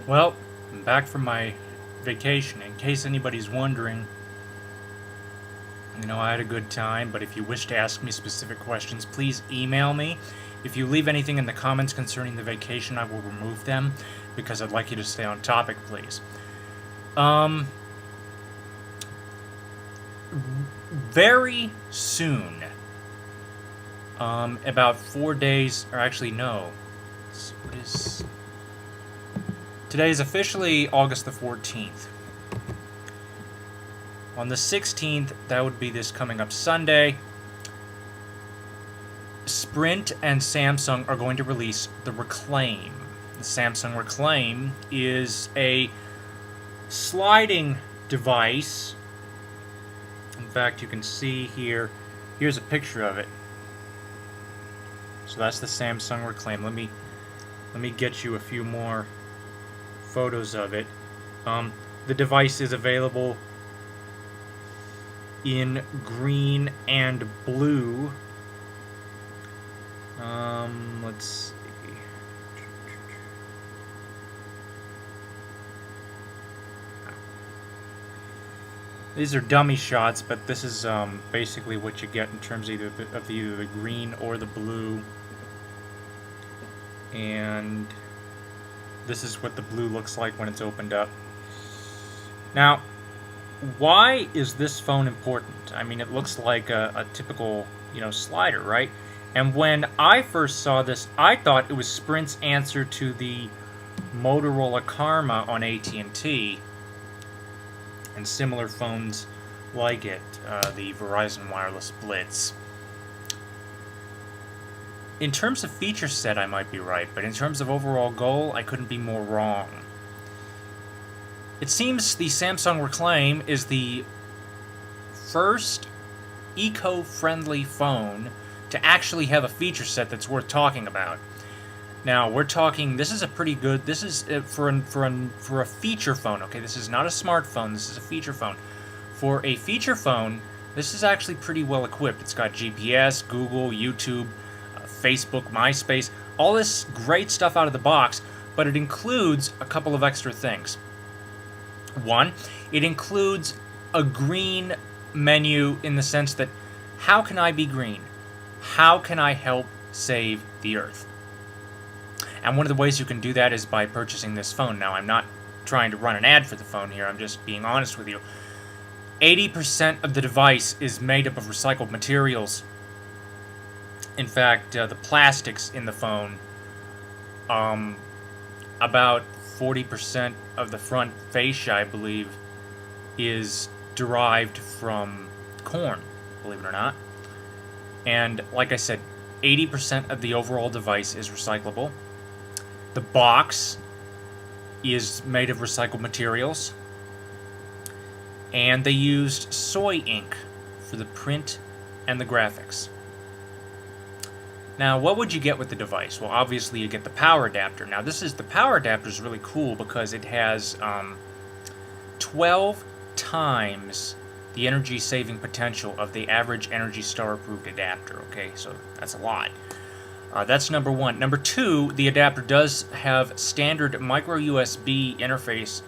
Well, I'm back from my vacation. In case anybody's wondering, I had a good time, but if you wish to ask me specific questions, please email me. If you leave anything in the comments concerning the vacation, I will remove them because I'd like you to stay on topic, please. Very soon, about 4 days, or actually no, what is... Today is officially August the 14th. On the 16th, that would be this coming up Sunday, Sprint and Samsung are going to release the Reclaim. The Samsung Reclaim is a sliding device. In fact, you can see here, here's a picture of it. So that's the Samsung Reclaim. Let me get you a few more photos of it. The device is available in green and blue. Let's see. These are dummy shots, but this is basically what you get in terms of either the green or the blue. And this is what the blue looks like when it's opened up. Now, why is this phone important? I mean, it looks like a typical, slider, right? And when I first saw this, I thought it was Sprint's answer to the Motorola Karma on AT&T and similar phones like it, the Verizon Wireless Blitz. In terms of feature set, I might be right, but in terms of overall goal, I couldn't be more wrong. It seems the Samsung Reclaim is the first eco-friendly phone to actually have a feature set that's worth talking about. Now, we're talking, this is a pretty good, this is for a feature phone, okay? This is not a smartphone, this is a feature phone. For a feature phone, this is actually pretty well equipped. It's got GPS, Google, YouTube, Facebook, MySpace, all this great stuff out of the box, but it includes a couple of extra things. One, it includes a green menu in the sense that, how can I be green? How can I help save the Earth? And one of the ways you can do that is by purchasing this phone. Now, I'm not trying to run an ad for the phone here, I'm just being honest with you. 80% of the device is made up of recycled materials. In fact, the plastics in the phone, about 40% of the front fascia, I believe, is derived from corn, believe it or not. And like I said, 80% of the overall device is recyclable. The box is made of recycled materials. And they used soy ink for the print and the graphics. Now, what would you get with the device? Well, obviously you get the power adapter. Now, the power adapter is really cool because it has 12 times the energy saving potential of the average Energy Star approved adapter. Okay, so that's a lot. That's number one. Number two, the adapter does have standard micro USB interface,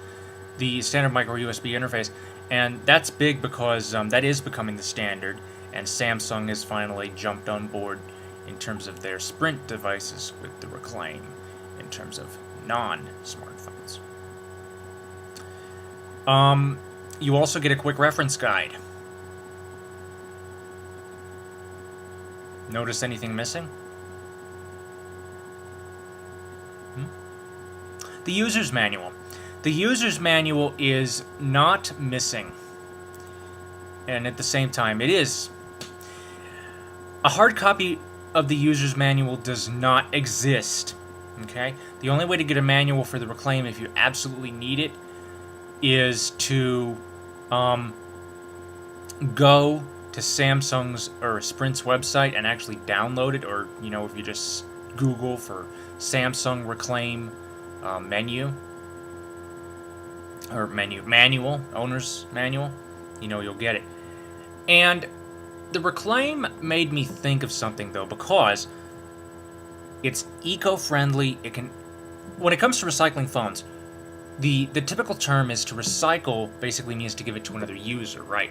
the standard micro USB interface, and that's big because that is becoming the standard, and Samsung has finally jumped on board in terms of their Sprint devices with the Reclaim, in terms of non-smartphones. You also get a quick reference guide. Notice anything missing? The user's manual. The user's manual is not missing. And at the same time, it is. A hard copy of the user's manual does not exist. Okay? The only way to get a manual for the Reclaim, if you absolutely need it, is to go to Samsung's or Sprint's website and actually download it, or if you just Google for Samsung Reclaim manual, owner's manual, you'll get it. And the Reclaim made me think of something, though, because it's eco-friendly. When it comes to recycling phones, the typical term is to recycle basically means to give it to another user, right?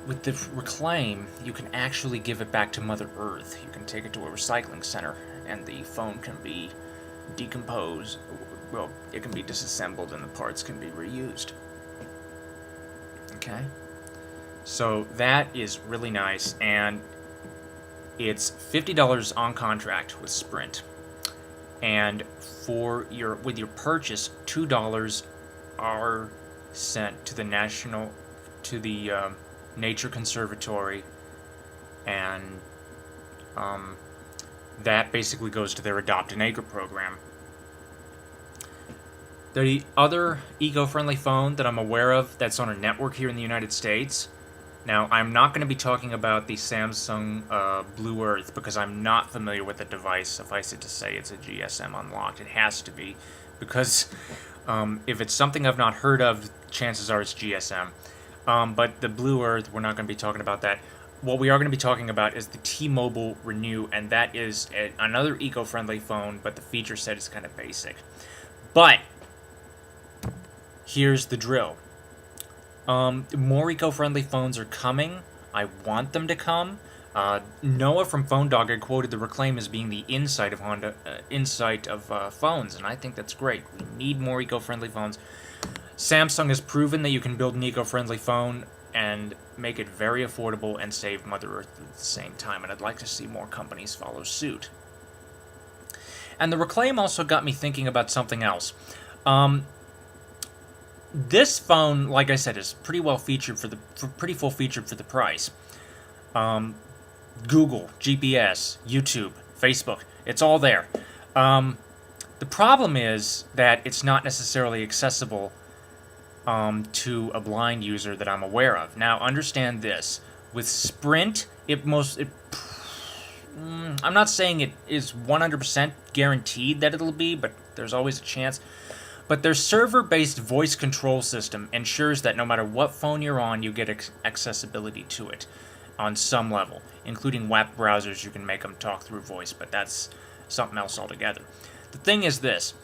With the Reclaim, you can actually give it back to Mother Earth. You can take it to a recycling center, and the phone can be decomposed. Well, it can be disassembled, and the parts can be reused. Okay? So that is really nice, and it's $50 on contract with Sprint. And with your purchase, $2 are sent to the Nature Conservatory, and that basically goes to their Adopt an Acre program. The other eco-friendly phone that I'm aware of that's on a network here in the United States. Now, I'm not going to be talking about the Samsung Blue Earth because I'm not familiar with the device. Suffice it to say, it's a GSM unlocked. It has to be, because if it's something I've not heard of, chances are it's GSM. But the Blue Earth, we're not going to be talking about that. What we are going to be talking about is the T-Mobile Renew, and that is another eco-friendly phone, but the feature set is kind of basic. But here's the drill. More eco-friendly phones are coming. I want them to come. Noah from Phone Dog had quoted the Reclaim as being the insight of phones, and I think that's great. We need more eco-friendly phones. Samsung has proven that you can build an eco-friendly phone and make it very affordable and save Mother Earth at the same time, and I'd like to see more companies follow suit. And the Reclaim also got me thinking about something else. This phone, like I said, is pretty well featured pretty full featured for the price. Google, GPS, YouTube, Facebook, it's all there. The problem is that it's not necessarily accessible to a blind user that I'm aware of. Now, understand this: with Sprint, I'm not saying it is 100% guaranteed that it'll be, but there's always a chance. But their server-based voice control system ensures that no matter what phone you're on, you get accessibility to it on some level, including web browsers. You can make them talk through voice, but that's something else altogether. The thing is this: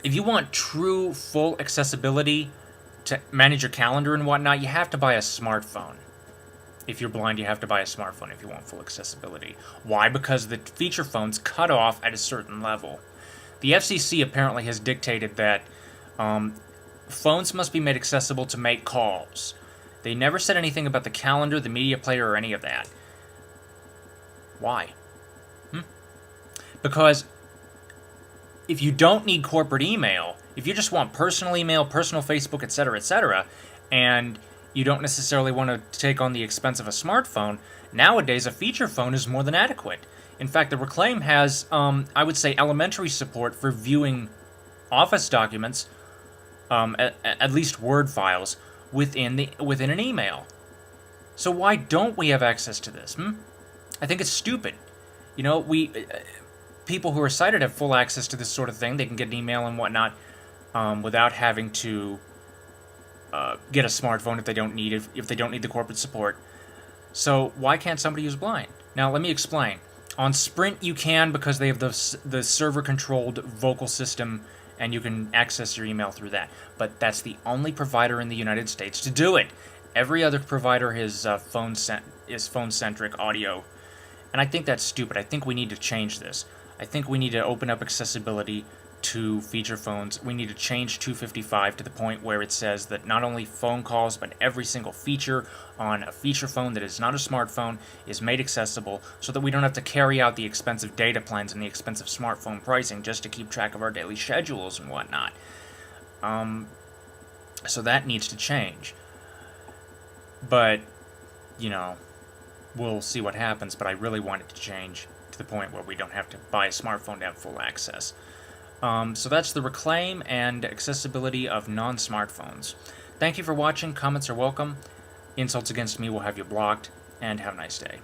if you want true full accessibility to manage your calendar and whatnot, you have to buy a smartphone. If you're blind, you have to buy a smartphone if you want full accessibility. Why? Because the feature phones cut off at a certain level. The FCC apparently has dictated that phones must be made accessible to make calls. They never said anything about the calendar, the media player, or any of that. Why? Because if you don't need corporate email, if you just want personal email, personal Facebook, etc., and you don't necessarily want to take on the expense of a smartphone, nowadays a feature phone is more than adequate. In fact, the Reclaim has, I would say, elementary support for viewing Office documents, at least Word files, within an email. So why don't we have access to this? I think it's stupid. You know, people who are sighted have full access to this sort of thing. They can get an email and whatnot without having to get a smartphone if they don't need the corporate support. So why can't somebody who's blind? Now let me explain. On Sprint you can, because they have the server-controlled vocal system, and you can access your email through that. But that's the only provider in the United States to do it. Every other provider is phone-centric audio, and I think that's stupid. I think we need to change this. I think we need to open up accessibility to feature phones. We need to change 255 to the point where it says that not only phone calls, but every single feature on a feature phone that is not a smartphone is made accessible, so that we don't have to carry out the expensive data plans and the expensive smartphone pricing just to keep track of our daily schedules and whatnot. So that needs to change. But, you know, we'll see what happens, but I really want it to change to the point where we don't have to buy a smartphone to have full access. So that's the Reclaim and accessibility of non-smartphones. Thank you for watching. Comments are welcome. Insults against me will have you blocked, and have a nice day.